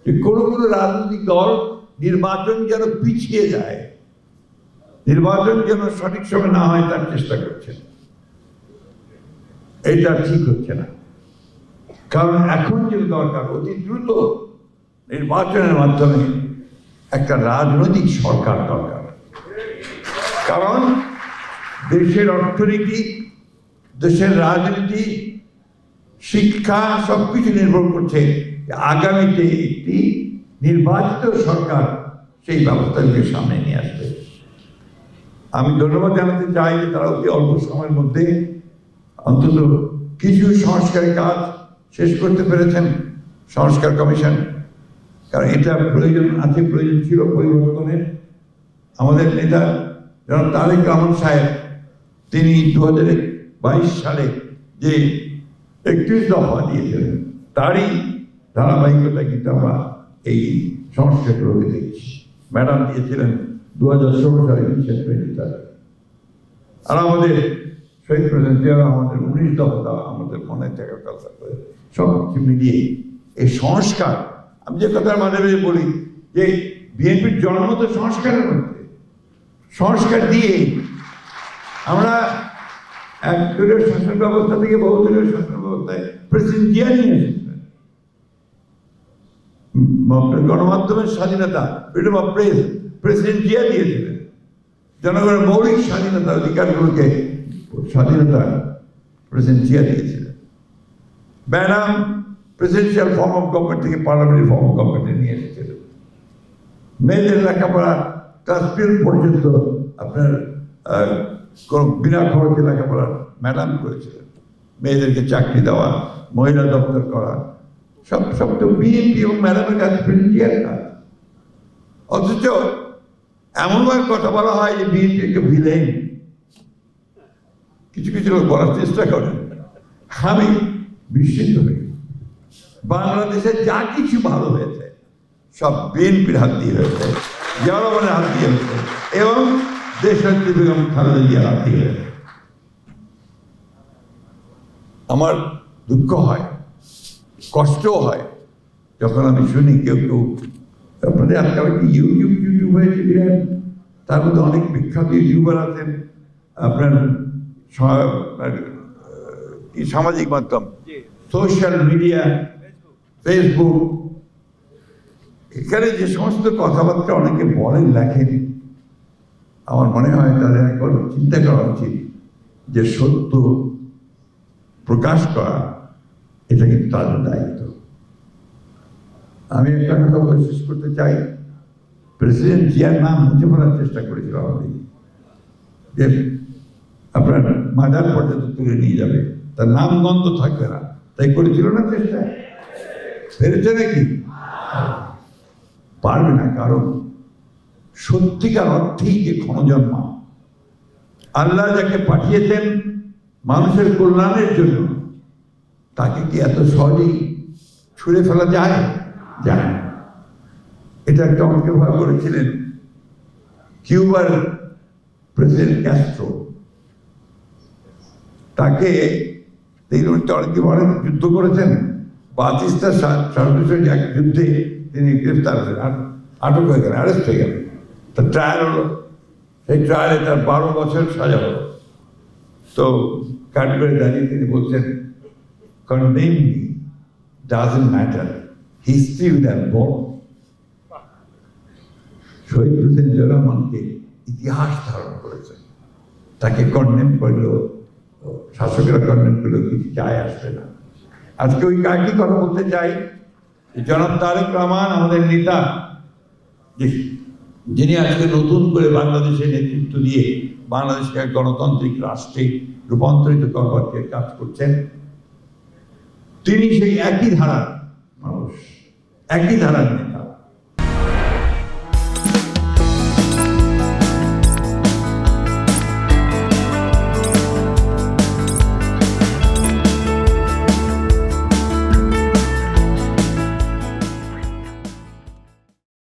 যে কোনো কোনো রাজনৈতিক দল নির্বাচন যেন পিছিয়ে যায়, নির্বাচন যেন সঠিক সময় না হয় তার চেষ্টা করছেন। এটা ঠিক হচ্ছে না, কারণ এখন যে দরকার অতি দ্রুত নির্বাচনের মাধ্যমে একটা রাজনৈতিক সরকার দরকার। কারণ দেশের অর্থনীতি, দেশের রাজনীতি, শিক্ষা সবকিছু নির্ভর করছে আগামীতে একটি নির্বাচিত সরকার সেই ব্যবস্থাকে সামনে নিয়ে আসবে। আমি ধন্যবাদ জানাতে চাই যে তারা অতি অল্প সময়ের মধ্যে অন্তত কিছু সংস্কারের কাজ শেষ করতে পেরেছেন, সংস্কার কমিশন। কারণ এটা প্রয়োজন আছে, প্রয়োজন ছিল পরিবর্তনের। আমাদের নেতা জনাব তারেক রহমান সাহেব তিনি 2022 সালে যে 31 দফা দিয়েছিলেন তারই ধারাবাহিকতা কিন্তু আমরা এই সংস্কারগুলোকে দেখছি। ম্যাডাম দিয়েছিলেন 2016 সালে 20 এপ্রিল, আর আমাদের শহীদ প্রেসিডেন্ট জিয়া আমাদের 19 দফা আমাদের মনে থাকার কথা। সব কিছু মিলিয়ে এই সংস্কার, আমি যে কথার মাঝে মাঝে বলি যে বিএনপির জন্ম তো সংস্কারের মধ্যে, সংস্কার দিয়ে আমরা এক দলীয় শাসন ব্যবস্থা থেকে বহুদলীয় শাসন ব্যবস্থায় প্রেসিডেন্ট জিয়া নিয়ে এসেছিলেন। গণমাধ্যমের স্বাধীনতা, freedom of press, president Zia দিয়েছিলেন। জনগণের মৌলিক স্বাধীনতা, অধিকারগুলোকে স্বাধীনতা প্রেসিডেন্ট জিয়া দিয়েছিলেন। Madam presidential form of government থেকে পার্লামেন্টারি ফর্ম অফ গভর্নমেন্টে নিয়ে এসেছিলেন। মেয়েদের লেখাপড়া ক্লাস 12 পর্যন্ত আপনার কোন বিনা খরচে লেখাপড়া ম্যাডাম করেছিলেন। মেয়েদেরকে চাকরি দেওয়া, মহিলা দপ্তর করা, সব তো বিএনপি এবং ম্যাডামের কাছে প্রেসিডেন্সিয়াল কাজ। অথচ এমনভাবে কথা বলা হয় যে বিএনপিকে ভিলেন, কিছু কিছু লোক বলার চেষ্টা করেন। আমি বিস্মিত হই। বাংলাদেশে যা কিছু ভালো হয়েছে সব বিএনপির হাত দিয়ে হয়েছে, জনগণের হাত দিয়ে হয়েছে এবং দেশনেত্রী বেগম খালেদা জিয়ার হাত দিয়ে হয়েছে। আমার দুঃখ হয়, কষ্টও হয় যখন আমি শুনি কেউ কেউ, আপনাদের আজকাল কি ইউটিউব হয়েছে বিরাট, তার মধ্যে অনেক বিখ্যাত ইউটিউবার আছেন, আপনার সামাজিক মাধ্যম, সোশ্যাল মিডিয়া, ফেসবুক, এখানে যে সমস্ত কথাবার্তা অনেকে বলেন, লেখেন, আমার মনে হয় তাদের একবার চিন্তা করা উচিত যে সত্য প্রকাশ করা এটা কিন্তু তাদের দায়িত্ব। আমি একটা কথা বলে শেষ করতে চাই, প্রেসিডেন্ট জিয়ার নাম মুছে ফেলার চেষ্টা করেছিল আমাদের, যে আপনার মাজার পর্যন্ত তুলে নিয়ে যাবে, তার নাম গন্ধ থাকবে না, তাই করেছিল না চেষ্টা? পেরেছে নাকি? পারবে না, কারণ সত্যিকার অর্থেই যে ক্ষণজন্মা আল্লাহ যাকে পাঠিয়েছেন মানুষের কল্যাণের জন্য, তাকে কি এত সহজেই ছুঁড়ে ফেলা যায়? যায় না। এটা একটা অনেকে ভয় করেছিলেন কিউবার প্রেসিডেন্ট ক্যাস্ট্রো, তাকে অনেকে বলেন যুদ্ধ করেছেন, বাতিস্তার সর্বশেষ এক যুদ্ধে তিনি গ্রেফতার হলেন, আটক হয়ে গেলেন, অ্যারেস্ট হয়ে গেলেন। তার ট্রায়াল হলো, সেই ট্রায়ালে তার 12 বছর সাজা হলো। তো কাঠগড়ে দাঁড়িয়ে তিনি বলছেন, condemn me, doesn't matter, history will have gone. শহীদ প্রেসিডেন্ট জিয়া রহমানকে ইতিহাস ধারণ করেছে, তাকে কন্ডেম করলেও, শাসকেরা কন্ডেম করলেও কিছু যায় আসবে না। আজকে ওই কাকি কথা বলতে চাই, জনাব তারেক রহমান আমাদের নেতা, যিনি আজকে নতুন করে বাংলাদেশের নেতৃত্ব দিয়ে বাংলাদেশকে এক গণতান্ত্রিক রাষ্ট্রে রূপান্তরিত করবার কাজ করছেন, তিনি সেই একই ধারার মানুষ, একই ধারার নেতা।